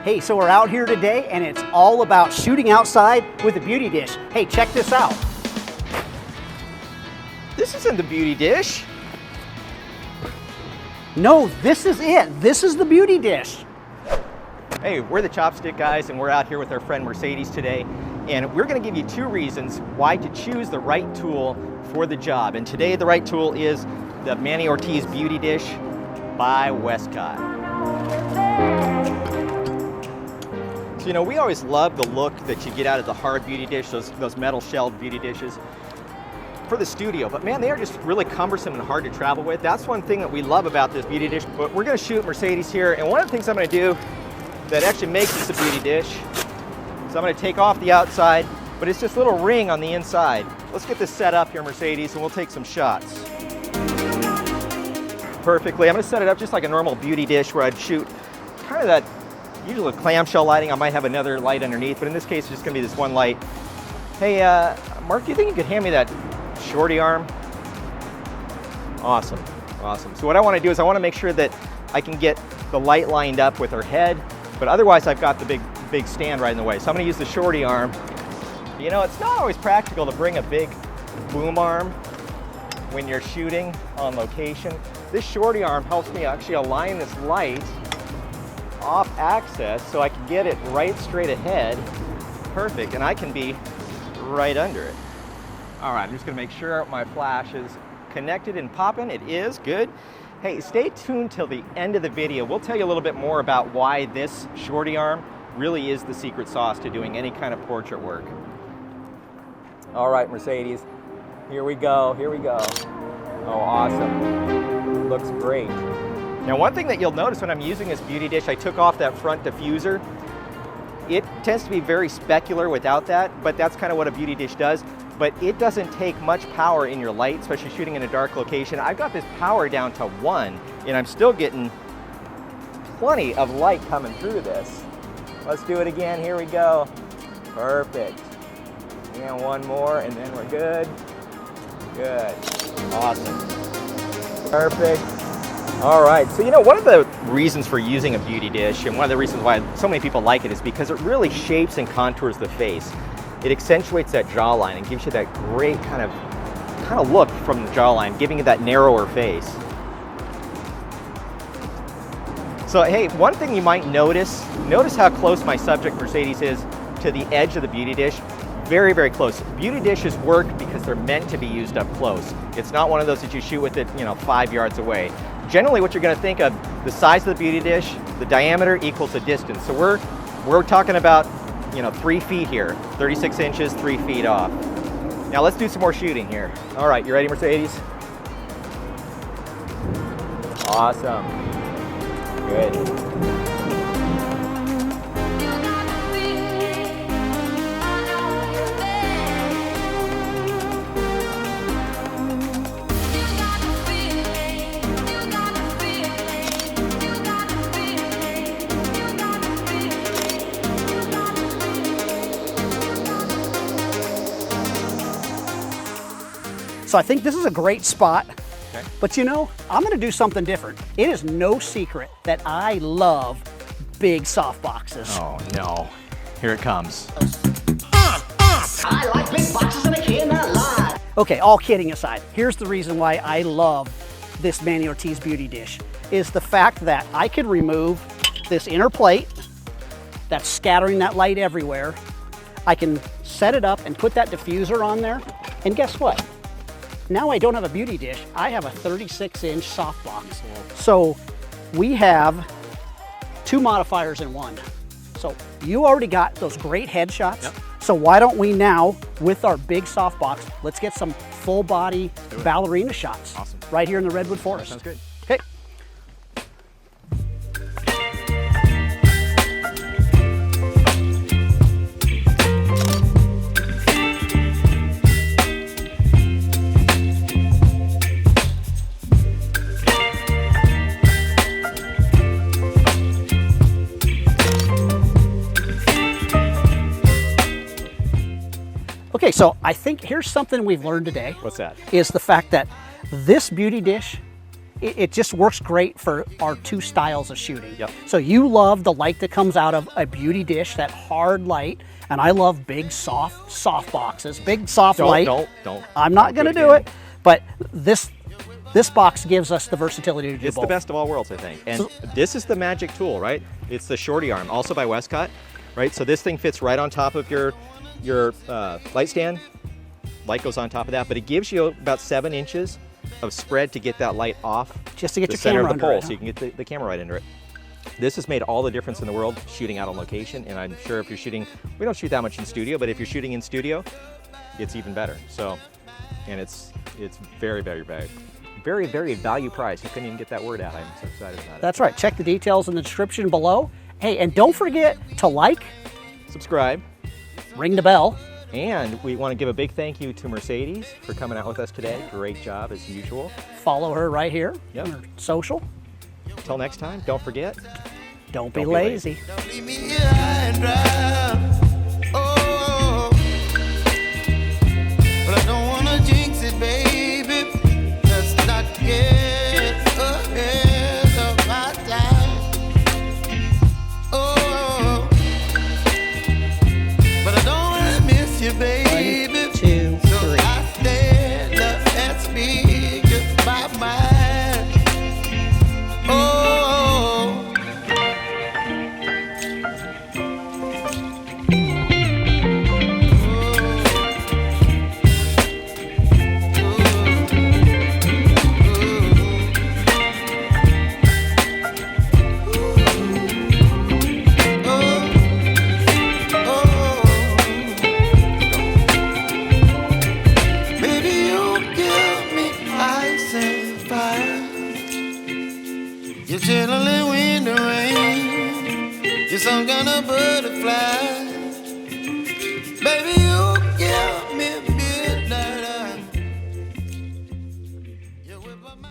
Hey, so we're out here today and it's all about shooting outside with a beauty dish. Hey, check this out. This isn't the beauty dish. No, this is it. This is the beauty dish. Hey, we're the Chopstick guys and we're out here with our friend Mercedes today. And we're gonna give you 2 reasons why to choose the right tool for the job. And today the right tool is the Manny Ortiz Beauty Dish by Westcott. So, you know, we always love the look that you get out of the hard beauty dish, those metal shelled beauty dishes for the studio, but man, they are just really cumbersome and hard to travel with. That's one thing that we love about this beauty dish. But we're gonna shoot Mercedes here, and one of the things I'm gonna do that actually makes this a beauty dish is I'm gonna take off the outside, but it's just a little ring on the inside. Let's get this set up here, Mercedes, and we'll take some shots. Perfectly, I'm gonna set it up just like a normal beauty dish where I'd shoot kind of that, usually with clamshell lighting. I might have another light underneath, but in this case, it's just gonna be this one light. Hey, Mark, do you think you could hand me that shorty arm? Awesome, awesome. So what I wanna do is I wanna make sure that I can get the light lined up with her head, but otherwise I've got the big stand right in the way. So I'm gonna use the shorty arm. You know, it's not always practical to bring a big boom arm when you're shooting on location. This shorty arm helps me actually align this light off axis so I can get it right straight ahead. Perfect, and I can be right under it. All right, I'm just gonna make sure my flash is connected and popping. It is, good. Hey, stay tuned till the end of the video. We'll tell you a little bit more about why this shorty arm really is the secret sauce to doing any kind of portrait work. All right, Mercedes, here we go, here we go. Oh, awesome, looks great. Now, one thing that you'll notice when I'm using this beauty dish, I took off that front diffuser. It tends to be very specular without that, but that's kind of what a beauty dish does. But it doesn't take much power in your light, especially shooting in a dark location. I've got this power down to 1, and I'm still getting plenty of light coming through this. Let's do it again, here we go. Perfect. And one more, and then we're good. Good, awesome. Perfect. All right, so you know, one of the reasons for using a beauty dish, and one of the reasons why so many people like it, is because it really shapes and contours the face. It accentuates that jawline and gives you that great kind of look from the jawline, giving you that narrower face. So hey, one thing you might notice how close my subject Mercedes is to the edge of the beauty dish. Very, very close. Beauty dishes work because they're meant to be used up close. It's not one of those that you shoot with it, you know, 5 yards away. Generally, what you're going to think of, the size of the beauty dish, the diameter equals the distance. So we're talking about, you know, 3 feet here, 36 inches, 3 feet off. Now let's do some more shooting here. All right, you ready, Mercedes? Awesome. Good. So I think this is a great spot, Okay. But you know, I'm gonna do something different. It is no secret that I love big soft boxes. Oh no, here it comes. I like big boxes and I cannot lie. Okay, all kidding aside, here's the reason why I love this Manny Ortiz beauty dish, is the fact that I could remove this inner plate that's scattering that light everywhere. I can set it up and put that diffuser on there, and guess what? Now I don't have a beauty dish, I have a 36-inch softbox. So we have 2 modifiers in one. So you already got those great headshots. Yep. So why don't we now, with our big softbox, let's get some full body ballerina shots. Awesome. Right here in the Redwood Forest. Sounds good. Okay. Okay, so I think here's something we've learned today. What's that? Is the fact that this beauty dish it just works great for our two styles of shooting. Yep. So you love the light that comes out of a beauty dish, that hard light, and I love big soft boxes, big soft light. Don't. I'm not going to do it, but this box gives us the versatility to do It's both. the best of all worlds, I think. And this is the magic tool, right? It's the shorty arm, also by Westcott, right? So this thing fits right on top of your light stand. Light goes on top of that, but it gives you about 7 inches of spread to get that light off Just to get the your center camera of the under pole, it, so you can get the camera right under it. This has made all the difference in the world shooting out on location, and I'm sure if you're shooting, we don't shoot that much in studio, but if you're shooting in studio, it's even better. So, and it's very, very, very, very, very value price. You couldn't even get that word out. I'm so excited about it. That's right. Check the details in the description below. Hey, and don't forget to like, Subscribe. ring the bell. And we want to give a big thank you to Mercedes for coming out with us today. Great job as usual. Follow her right here Yep. on her social. Until next time, don't forget. Don't be lazy. Don't leave me here high and dry. Oh, but I don't wanna jinx it, baby. Let's not get ahead of my time. Oh, but I don't wanna miss you, baby. 1, 2, 3. So I stand up and speak just my mind. Oh. You're chilling when the rain. You're some kind of butterfly. Baby, you give me midnight. You whip up my